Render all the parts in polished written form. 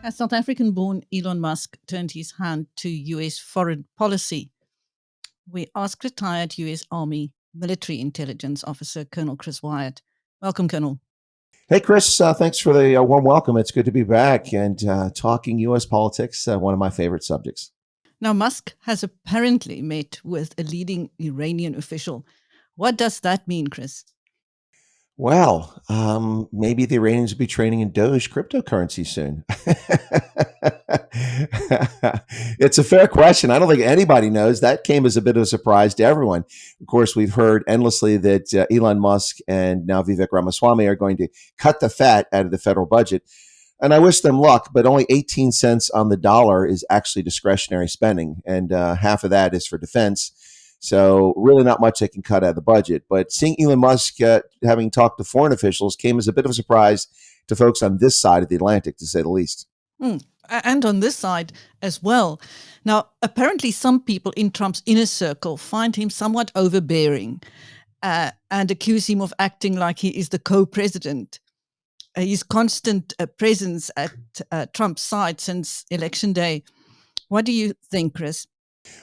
As South African-born Elon Musk turned his hand to U.S. foreign policy, we asked retired U.S. Army military intelligence officer Colonel Chris Wyatt. Welcome, Colonel. Hey, Chris, thanks for the warm welcome. It's good to be back and talking U.S. politics, one of my favorite subjects. Now, Musk has apparently met with a leading Iranian official. What does that mean, Chris? Well, maybe the Iranians will be trading in Doge cryptocurrency soon. It's a fair question. I don't think anybody knows. That came as a bit of a surprise to everyone. Of course, we've heard endlessly that Elon Musk and now Vivek Ramaswamy are going to cut the fat out of the federal budget. And I wish them luck, but only 18 cents on the dollar is actually discretionary spending. And half of that is for defense. So really not much they can cut out of the budget. But seeing Elon Musk having talked to foreign officials came as a bit of a surprise to folks on this side of the Atlantic, to say the least. And on this side as well. Now, apparently some people in Trump's inner circle find him somewhat overbearing and accuse him of acting like he is the co-president. His constant presence at Trump's side since Election Day. What do you think, Chris?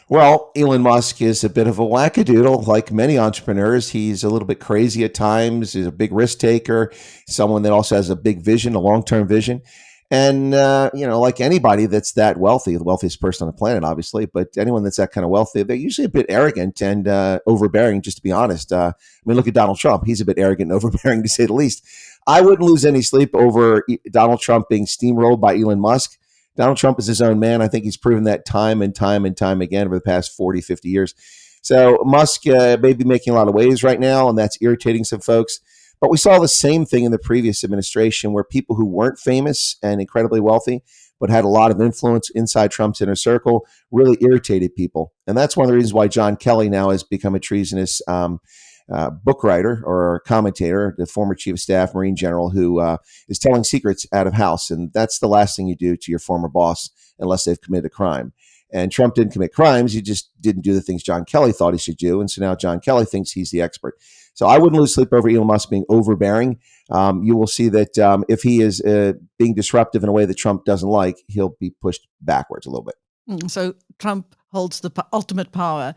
Well, Elon Musk is a bit of a wackadoodle. Like many entrepreneurs, he's a little bit crazy at times. He's a big risk taker, someone that also has a big vision, a long-term vision. And, like anybody that's that wealthy, the wealthiest person on the planet, obviously, but anyone that's that kind of wealthy, they're usually a bit arrogant and overbearing, just to be honest. Look at Donald Trump. He's a bit arrogant and overbearing, to say the least. I wouldn't lose any sleep over Donald Trump being steamrolled by Elon Musk. Donald Trump is his own man. I think he's proven that time and time and time again over the past 40, 50 years. So Musk may be making a lot of waves right now, and that's irritating some folks. But we saw the same thing in the previous administration where people who weren't famous and incredibly wealthy, but had a lot of influence inside Trump's inner circle, really irritated people. And that's one of the reasons why John Kelly now has become a treasonous book writer or commentator, the former chief of staff, Marine general, who is telling secrets out of house. And that's the last thing you do to your former boss unless they've committed a crime. And Trump didn't commit crimes. He just didn't do the things John Kelly thought he should do. And so now John Kelly thinks he's the expert. So I wouldn't lose sleep over Elon Musk being overbearing. You will see that if he is being disruptive in a way that Trump doesn't like, he'll be pushed backwards a little bit. So Trump holds the ultimate power.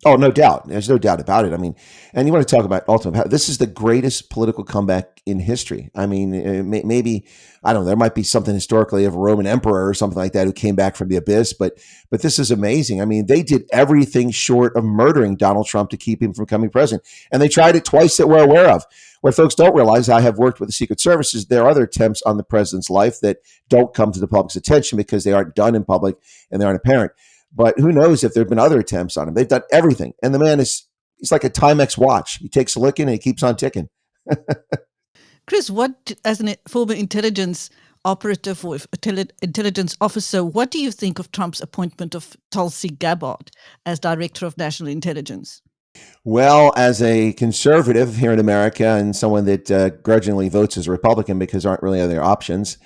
Oh, no doubt. There's no doubt about it. And you want to talk about ultimate power. This is the greatest political comeback in history. Maybe, I don't know, there might be something historically of a Roman emperor or something like that who came back from the abyss, but this is amazing. They did everything short of murdering Donald Trump to keep him from becoming president. And they tried it twice that we're aware of. What folks don't realize, I have worked with the Secret Services, there are other attempts on the president's life that don't come to the public's attention because they aren't done in public and they aren't apparent. But who knows if there have been other attempts on him. They've done everything. And the man he's like a Timex watch. He takes a licking and he keeps on ticking. Chris, what, as a former intelligence operative or intelligence officer, what do you think of Trump's appointment of Tulsi Gabbard as Director of National Intelligence? Well, as a conservative here in America and someone that grudgingly votes as a Republican because there aren't really other options,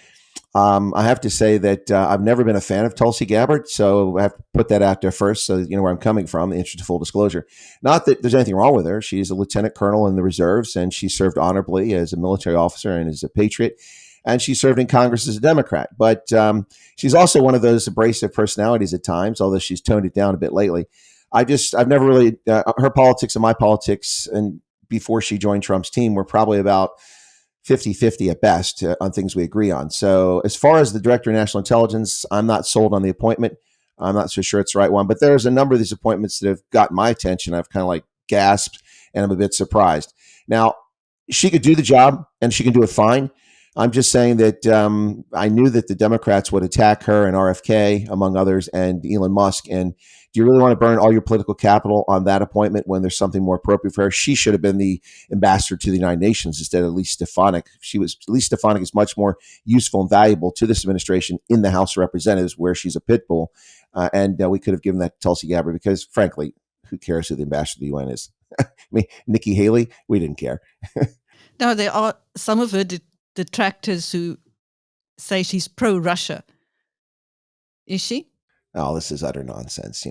I have to say that I've never been a fan of Tulsi Gabbard, so I have to put that out there first so you know where I'm coming from, in the interest of full disclosure. Not that there's anything wrong with her. She's a lieutenant colonel in the reserves, and she served honorably as a military officer and as a patriot, and she served in Congress as a Democrat. But she's also one of those abrasive personalities at times, although she's toned it down a bit lately. I've never really, her politics and my politics, and before she joined Trump's team, were probably about 50-50 at best on things we agree on. So as far as the Director of National Intelligence, I'm not sold on the appointment. I'm not so sure it's the right one, but there's a number of these appointments that have gotten my attention. I've kind of like gasped and I'm a bit surprised. Now, she could do the job and she can do it fine. I'm just saying that I knew that the Democrats would attack her and RFK, among others, and Elon Musk. And do you really want to burn all your political capital on that appointment when there's something more appropriate for her? She should have been the ambassador to the United Nations instead of Elise Stefanik. Elise Stefanik is much more useful and valuable to this administration in the House of Representatives, where she's a pit bull. And we could have given that to Tulsi Gabbard because, frankly, who cares who the ambassador to the UN is? Nikki Haley, we didn't care. Now, there are some of her detractors who say she's pro-Russia. Is she? Oh, this is utter nonsense.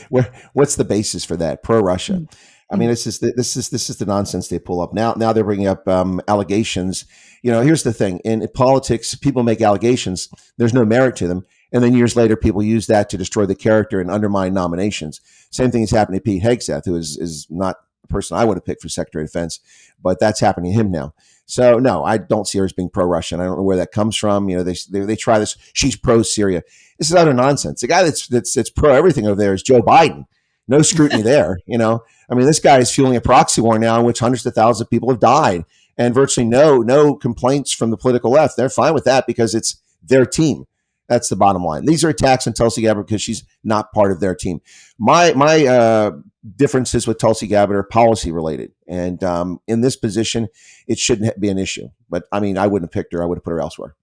What's the basis for that? Pro-Russia. I mean, this is the nonsense they pull up now. Now they're bringing up allegations. Here's the thing: in politics, people make allegations. There's no merit to them, and then years later, people use that to destroy the character and undermine nominations. Same thing is happening to Pete Hegseth, who is not a person I would have picked for Secretary of Defense, but that's happening to him now. So no, I don't see her as being pro-Russian. I don't know where that comes from. They try this. She's pro-Syria. This is utter nonsense. The guy that's pro everything over there is Joe Biden. No scrutiny there. I mean, this guy is fueling a proxy war now in which hundreds of thousands of people have died, and virtually no complaints from the political left. They're fine with that because it's their team. That's the bottom line. These are attacks on Tulsi Gabbard because she's not part of their team. My differences with Tulsi Gabbard are policy related, and in this position, it shouldn't be an issue. But I mean, I wouldn't have picked her. I would have put her elsewhere.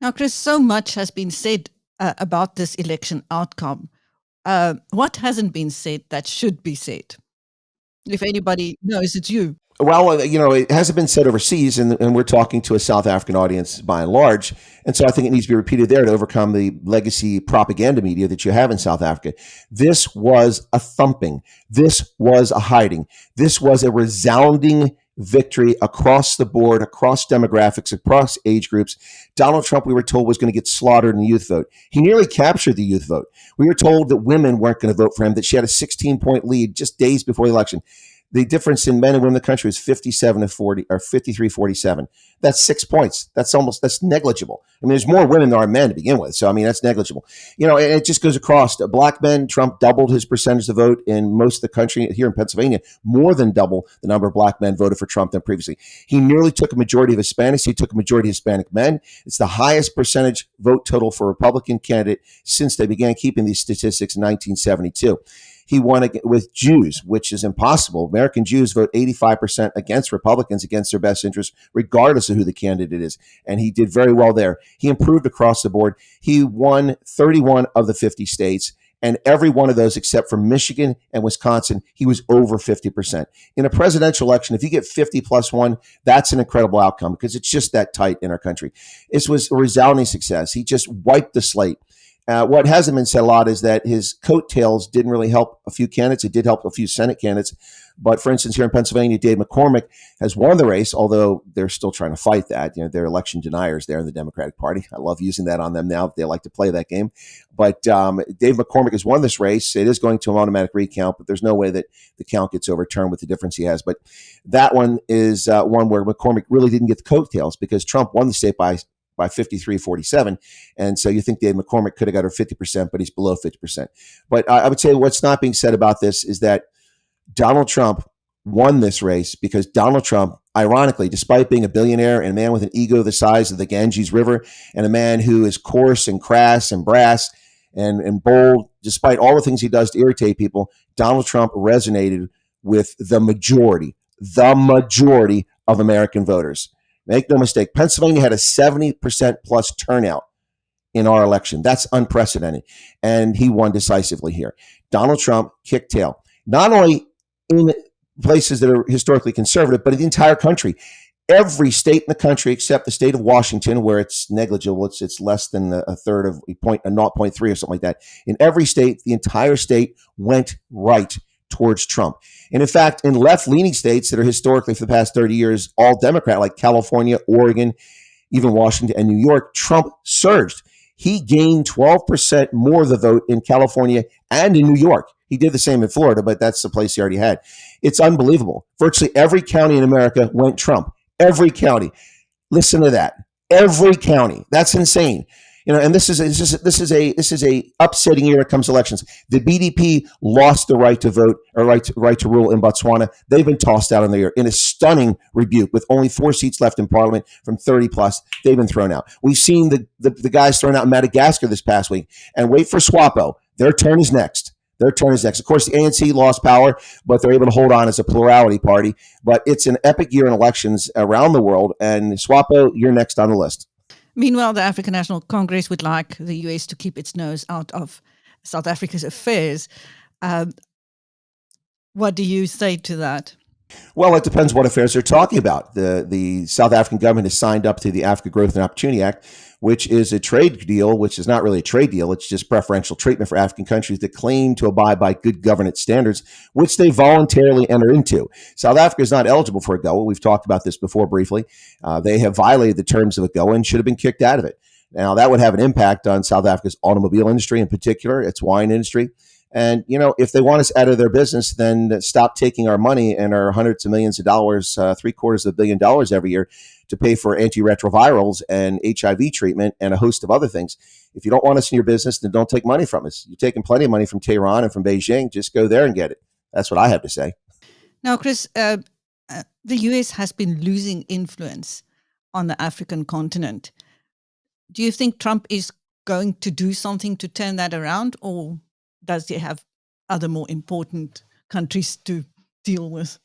Now, Chris, so much has been said about this election outcome. What hasn't been said that should be said? If anybody knows, it's you. Well, it hasn't been said overseas, and we're talking to a South African audience by and large. And so I think it needs to be repeated there to overcome the legacy propaganda media that you have in South Africa. This was a thumping. This was a hiding. This was a resounding victory across the board, across demographics, across age groups. Donald Trump, we were told, was going to get slaughtered in the youth vote. He nearly captured the youth vote. We were told that women weren't going to vote for him, that she had a 16-point lead just days before the election. The difference in men and women in the country is 57-40 or 53-47. That's 6 points. That's negligible. I mean, there's more women than are men to begin with. So, I mean, that's negligible. It just goes across. Black men, Trump doubled his percentage of vote in most of the country. Here in Pennsylvania, more than double the number of black men voted for Trump than previously. He nearly took a majority of Hispanics. He took a majority of Hispanic men. It's the highest percentage vote total for a Republican candidate since they began keeping these statistics in 1972. He won with Jews, which is impossible. American Jews vote 85% against Republicans, against their best interests, regardless of who the candidate is. And he did very well there. He improved across the board. He won 31 of the 50 states, and every one of those except for Michigan and Wisconsin, he was over 50%. In a presidential election, if you get 50 plus one, that's an incredible outcome because it's just that tight in our country. This was a resounding success. He just wiped the slate. What hasn't been said a lot is that his coattails didn't really help a few candidates. It did help a few Senate candidates. But for instance, here in Pennsylvania, Dave McCormick has won the race, although they're still trying to fight that. They're election deniers there in the Democratic Party. I love using that on them now. They like to play that game. But Dave McCormick has won this race. It is going to an automatic recount, but there's no way that the count gets overturned with the difference he has. But that one is one where McCormick really didn't get the coattails because Trump won the state by 53-47. And so you think Dave McCormick could have got her 50%, but he's below 50%. But I would say what's not being said about this is that Donald Trump won this race because Donald Trump, ironically, despite being a billionaire and a man with an ego the size of the Ganges River and a man who is coarse and crass and brass and bold, despite all the things he does to irritate people, Donald Trump resonated with the majority of American voters. Make no mistake, Pennsylvania had a 70% plus turnout in our election. That's unprecedented. And he won decisively here. Donald Trump kicked tail, not only in places that are historically conservative, but in the entire country. Every state in the country except the state of Washington, where it's negligible, it's less than a third of a 0.3 or something like that. In every state, the entire state went right towards Trump. And in fact, in left-leaning states that are historically for the past 30 years, all Democrat, like California, Oregon, even Washington and New York, Trump surged. He gained 12% more of the vote in California and in New York. He did the same in Florida, but that's the place he already had. It's unbelievable. Virtually every county in America went Trump. Every county. Listen to that. Every county. That's insane. And this is a upsetting year when it comes to elections. The BDP lost the right to vote or right to rule in Botswana. They've been tossed out in the air in a stunning rebuke with only 4 seats left in parliament from 30 plus. They've been thrown out. We've seen the guys thrown out in Madagascar this past week. And wait for SWAPO. Their turn is next. Of course, the ANC lost power, but they're able to hold on as a plurality party. But it's an epic year in elections around the world. And SWAPO, you're next on the list. Meanwhile, the African National Congress would like the US to keep its nose out of South Africa's affairs. What do you say to that? Well, it depends what affairs they're talking about. The South African government has signed up to the Africa Growth and Opportunity Act, which is a trade deal, which is not really a trade deal. It's just preferential treatment for African countries that claim to abide by good governance standards, which they voluntarily enter into. South Africa is not eligible for AGOA. We've talked about this before briefly. They have violated the terms of AGOA and should have been kicked out of it. Now, that would have an impact on South Africa's automobile industry in particular, its wine industry. And, if they want us out of their business, then stop taking our money and our hundreds of millions of dollars, $750 million every year to pay for antiretrovirals and HIV treatment and a host of other things. If you don't want us in your business, then don't take money from us. You're taking plenty of money from Tehran and from Beijing. Just go there and get it. That's what I have to say. Now, Chris, the US has been losing influence on the African continent. Do you think Trump is going to do something to turn that around, or does he have other more important countries to deal with?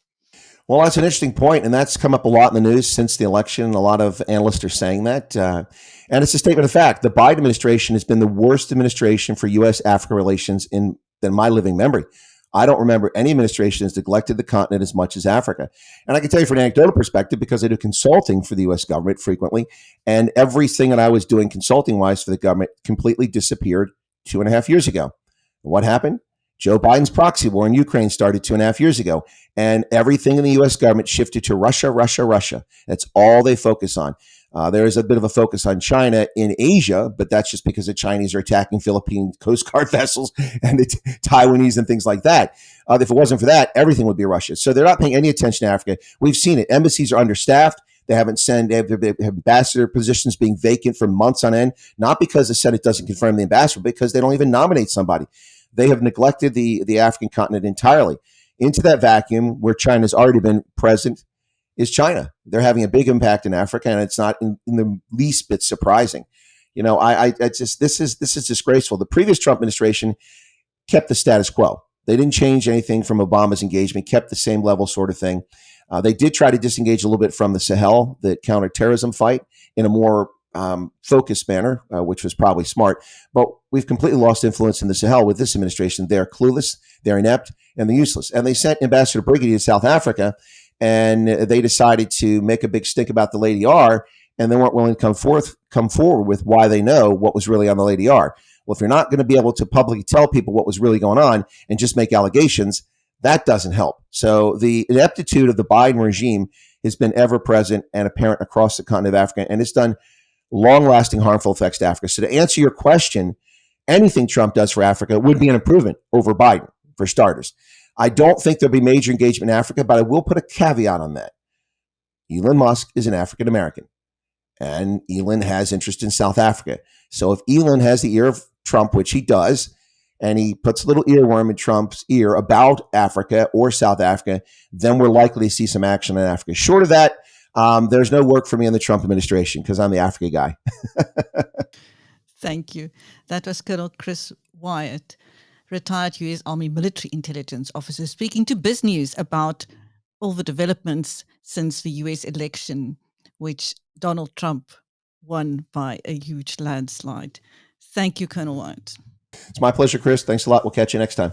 Well, that's an interesting point, and that's come up a lot in the news since the election. A lot of analysts are saying that. And it's a statement of fact. The Biden administration has been the worst administration for U.S.-Africa relations than my living memory. I don't remember any administration has neglected the continent as much as Africa. And I can tell you from an anecdotal perspective, because I do consulting for the U.S. government frequently, and everything that I was doing consulting-wise for the government completely disappeared 2.5 years ago. What happened? Joe Biden's proxy war in Ukraine started 2.5 years ago, and everything in the U.S. government shifted to Russia, Russia, Russia. That's all they focus on. There is a bit of a focus on China in Asia, but that's just because the Chinese are attacking Philippine Coast Guard vessels and the Taiwanese and things like that. If it wasn't for that, everything would be Russia. So they're not paying any attention to Africa. We've seen it. Embassies are understaffed. They have ambassador positions being vacant for months on end, not because the Senate doesn't confirm the ambassador, because they don't even nominate somebody. They have neglected the African continent entirely. Into that vacuum where China's already been present is China. They're having a big impact in Africa, and it's not in the least bit surprising. This is disgraceful. The previous Trump administration kept the status quo. They didn't change anything from Obama's engagement, kept the same level sort of thing. They did try to disengage a little bit from the Sahel, the counterterrorism fight, in a more focused manner, which was probably smart. But we've completely lost influence in the Sahel with this administration. They're clueless, they're inept, and they're useless. And they sent Ambassador Brigady to South Africa, and they decided to make a big stink about the Lady R, and they weren't willing to come forward with why they know what was really on the Lady R. Well, if you're not going to be able to publicly tell people what was really going on and just make allegations, that doesn't help. So the ineptitude of the Biden regime has been ever present and apparent across the continent of Africa, and it's done long-lasting harmful effects to Africa. So to answer your question, anything Trump does for Africa would be an improvement over Biden, for starters. I don't think there'll be major engagement in Africa, but I will put a caveat on that. Elon Musk is an African-American, and Elon has interest in South Africa. So if Elon has the ear of Trump, which he does, and he puts a little earworm in Trump's ear about Africa or South Africa, then we're likely to see some action in Africa. Short of that, there's no work for me in the Trump administration because I'm the Africa guy. Thank you. That was Col Chris Wyatt, retired U.S. Army military intelligence officer, speaking to BizNews about all the developments since the U.S. election, which Donald Trump won by a huge landslide. Thank you, Colonel Wyatt. It's my pleasure, Chris. Thanks a lot. We'll catch you next time.